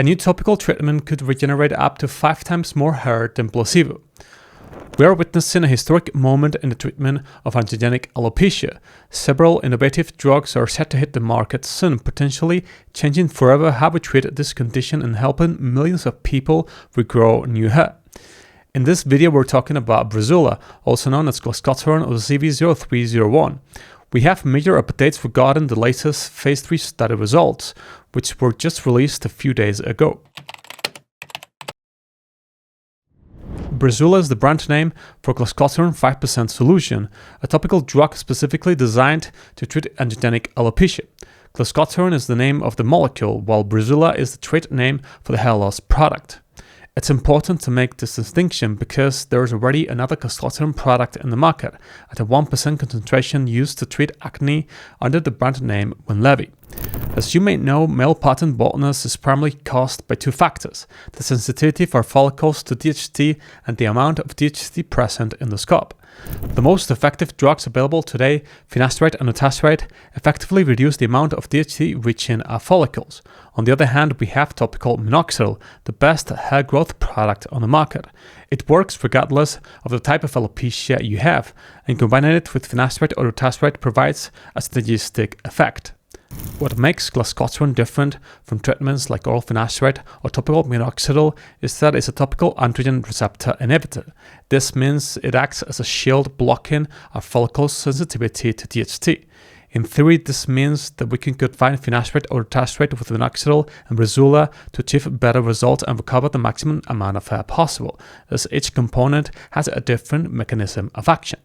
A new topical treatment could regenerate up to 5 times more hair than placebo. We are witnessing a historic moment in the treatment of androgenic alopecia. Several innovative drugs are set to hit the market soon, potentially changing forever how we treat this condition and helping millions of people regrow new hair. In this video, we're talking about Breezula, also known as Clascoterone or CV0301. We have major updates regarding the latest phase 3 study results, which were just released a few days ago. Breezula is the brand name for Clascoterone 5% solution, a topical drug specifically designed to treat androgenic alopecia. Clascoterone is the name of the molecule, while Breezula is the trade name for the hair loss product. It's important to make this distinction because there is already another Clascoterone product in the market at a 1% concentration used to treat acne under the brand name Winlevi. As you may know, male pattern baldness is primarily caused by two factors: the sensitivity for follicles to DHT and the amount of DHT present in the scalp. The most effective drugs available today, Finasteride and Finasteride, effectively reduce the amount of DHT reaching our follicles. On the other hand, we have topical Minoxidil, the best hair growth product on the market. It works regardless of the type of alopecia you have, and combining it with Finasteride or Finasteride provides a synergistic effect. What makes Clascoterone different from treatments like oral Finasteride or topical Minoxidil is that it's a topical androgen receptor inhibitor. This means it acts as a shield blocking our follicles' sensitivity to DHT. In theory, this means that we can combine Finasteride or Finasteride with Minoxidil and Breezula to achieve better results and recover the maximum amount of hair possible, as each component has a different mechanism of action.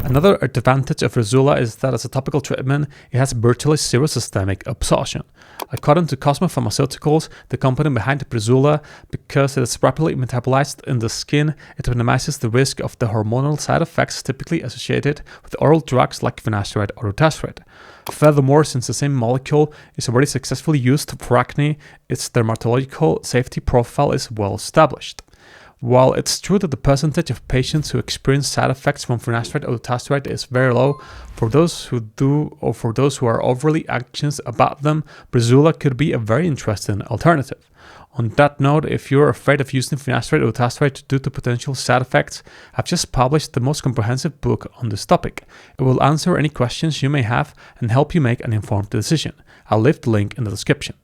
Another advantage of Breezula is that as a topical treatment, it has virtually zero systemic absorption. According to Cosmo Pharmaceuticals, the company behind Breezula, because it is rapidly metabolized in the skin, it minimizes the risk of the hormonal side effects typically associated with oral drugs like Finasteride or Finasteride. Furthermore, since the same molecule is already successfully used for acne, its dermatological safety profile is well established. While it's true that the percentage of patients who experience side effects from Finasteride or Finasteride is very low, for those who do or for those who are overly anxious about them, Breezula could be a very interesting alternative. On that note, if you're afraid of using Finasteride or Finasteride due to potential side effects, I've just published the most comprehensive book on this topic. It will answer any questions you may have and help you make an informed decision. I'll leave the link in the description.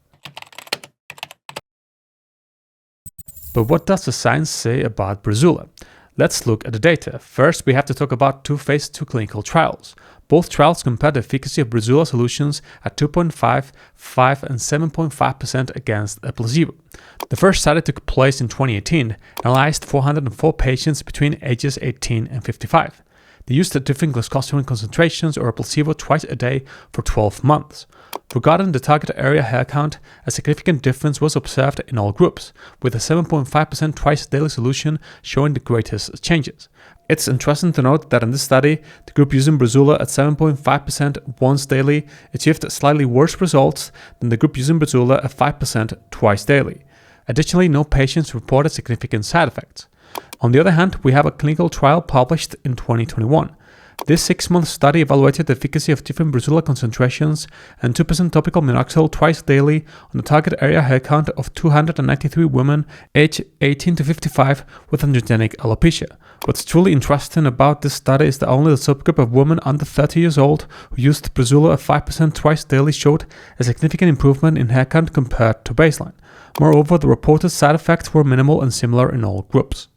But what does the science say about Breezula? Let's look at the data. First, we have to talk about two phase 2 clinical trials. Both trials compare the efficacy of Breezula solutions at 2.5, 5, and 7.5% against a placebo. The first study took place in 2018, analyzed 404 patients between ages 18 and 55. They used different Clascoterone concentrations or a placebo twice a day for 12 months. Regarding the target area hair count, a significant difference was observed in all groups, with a 7.5% twice daily solution showing the greatest changes. It's interesting to note that in this study, the group using Breezula at 7.5% once daily achieved slightly worse results than the group using Breezula at 5% twice daily. Additionally, no patients reported significant side effects. On the other hand, we have a clinical trial published in 2021. This 6-month study evaluated the efficacy of different Breezula concentrations and 2% topical Minoxidil twice daily on the target area hair count of 293 women aged 18 to 55 with androgenic alopecia. What's truly interesting about this study is that only the subgroup of women under 30 years old who used Breezula at 5% twice daily showed a significant improvement in hair count compared to baseline. Moreover, the reported side effects were minimal and similar in all groups.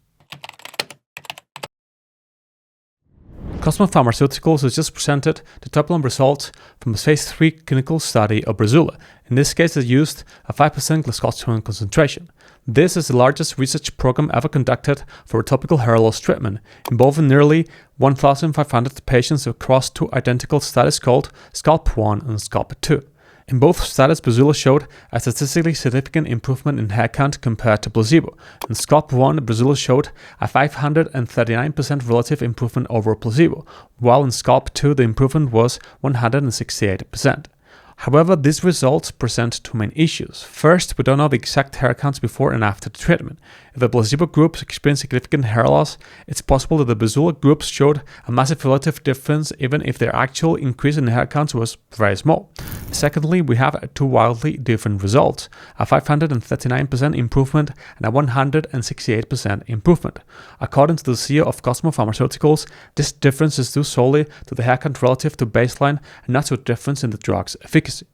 Cosmo Pharmaceuticals has just presented the top-line results from the phase 3 clinical study of Breezula. In this case, they used a 5% Clascoterone concentration. This is the largest research program ever conducted for a topical hair loss treatment, involving nearly 1,500 patients across two identical studies called Scalp 1 and Scalp 2. In both studies, Breezula showed a statistically significant improvement in hair count compared to placebo. In Scalp 1, Breezula showed a 539% relative improvement over placebo, while in Scalp 2 the improvement was 168%. However, these results present two main issues. First, we don't know the exact hair counts before and after the treatment. If the placebo groups experienced significant hair loss, it's possible that the Breezula groups showed a massive relative difference even if their actual increase in hair counts was very small. Secondly, we have two wildly different results, a 539% improvement and a 168% improvement. According to the CEO of Cosmo Pharmaceuticals, this difference is due solely to the hair count relative to baseline and not to a difference in the drug's efficacy.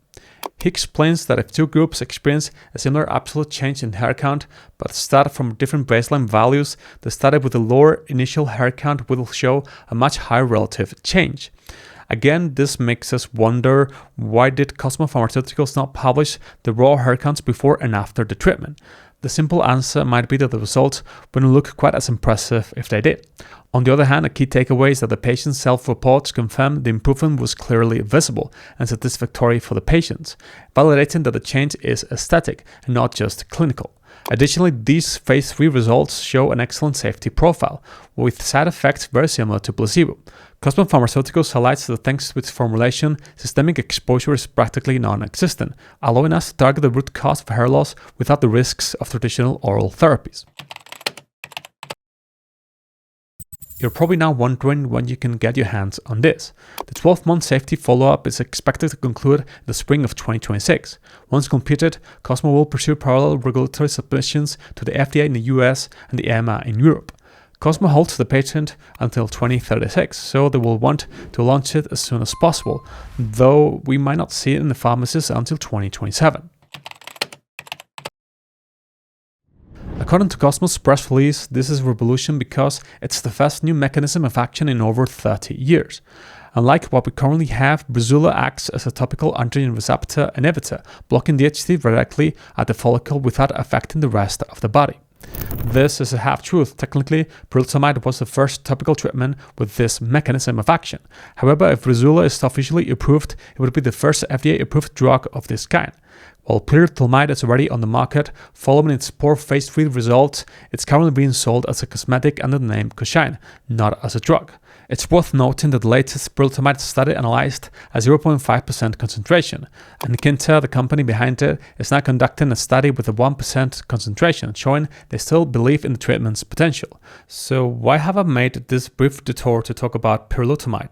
He explains that if two groups experience a similar absolute change in hair count but start from different baseline values, the study with a lower initial hair count will show a much higher relative change. Again, this makes us wonder, why did Cosmo Pharmaceuticals not publish the raw hair counts before and after the treatment? The simple answer might be that the results wouldn't look quite as impressive if they did. On the other hand, a key takeaway is that the patient's self-reports confirm the improvement was clearly visible and satisfactory for the patients, validating that the change is aesthetic and not just clinical. Additionally, these phase 3 results show an excellent safety profile, with side effects very similar to placebo. Cosmo Pharmaceuticals highlights that thanks to its formulation, systemic exposure is practically non-existent, allowing us to target the root cause of hair loss without the risks of traditional oral therapies. You're probably now wondering when you can get your hands on this. The 12-month safety follow-up is expected to conclude in the spring of 2026. Once completed, Cosmo will pursue parallel regulatory submissions to the FDA in the US and the EMA in Europe. Cosmo holds the patent until 2036, so they will want to launch it as soon as possible, though we might not see it in the pharmacies until 2027. According to Cosmo's press release, this is a revolution because it's the first new mechanism of action in over 30 years. Unlike what we currently have, Breezula acts as a topical androgen receptor inhibitor, blocking DHT directly at the follicle without affecting the rest of the body. This is a half-truth. Technically, Breezula was the first topical treatment with this mechanism of action. However, if Breezula is officially approved, it would be the first FDA-approved drug of this kind. While Breezula is already on the market, following its poor phase 3 results, it's currently being sold as a cosmetic under the name Coshine, not as a drug. It's worth noting that the latest Breezula study analyzed a 0.5% concentration, and Kinta, the company behind it, is now conducting a study with a 1% concentration, showing they still believe in the treatment's potential. So why have I made this brief detour to talk about Breezula?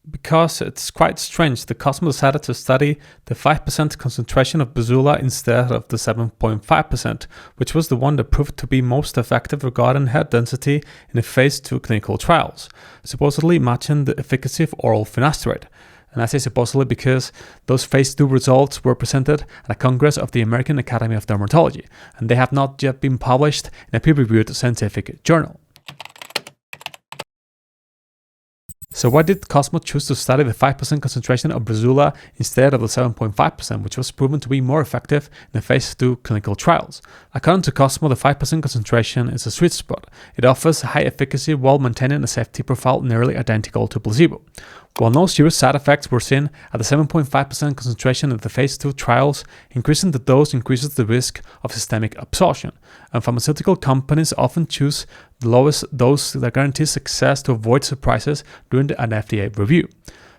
Because it's quite strange that Cosmo decided to study the 5% concentration of Breezula instead of the 7.5%, which was the one that proved to be most effective regarding hair density in the phase 2 clinical trials, supposedly matching the efficacy of oral Finasteride. And I say supposedly because those phase 2 results were presented at a congress of the American Academy of Dermatology, and they have not yet been published in a peer-reviewed scientific journal. So why did Cosmo choose to study the 5% concentration of Breezula instead of the 7.5%, which was proven to be more effective in the phase 2 clinical trials? According to Cosmo, the 5% concentration is a sweet spot. It offers high efficacy while maintaining a safety profile nearly identical to placebo. While no serious side effects were seen at the 7.5% concentration in the phase 2 trials, increasing the dose increases the risk of systemic absorption, and pharmaceutical companies often choose the lowest dose that guarantees success to avoid surprises during an FDA review.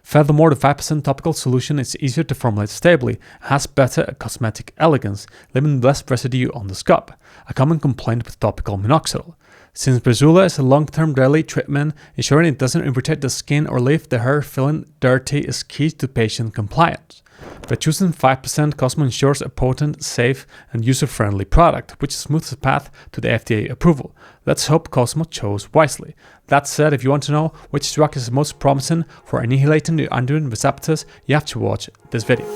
Furthermore, the 5% topical solution is easier to formulate stably and has better cosmetic elegance, leaving less residue on the scalp, a common complaint with topical Minoxidil. Since Breezula is a long-term daily treatment, ensuring it doesn't irritate the skin or leave the hair feeling dirty is key to patient compliance. By choosing 5%, Cosmo ensures a potent, safe, and user-friendly product, which smooths the path to the FDA approval. Let's hope Cosmo chose wisely. That said, if you want to know which drug is most promising for annihilating the androgen receptors, you have to watch this video.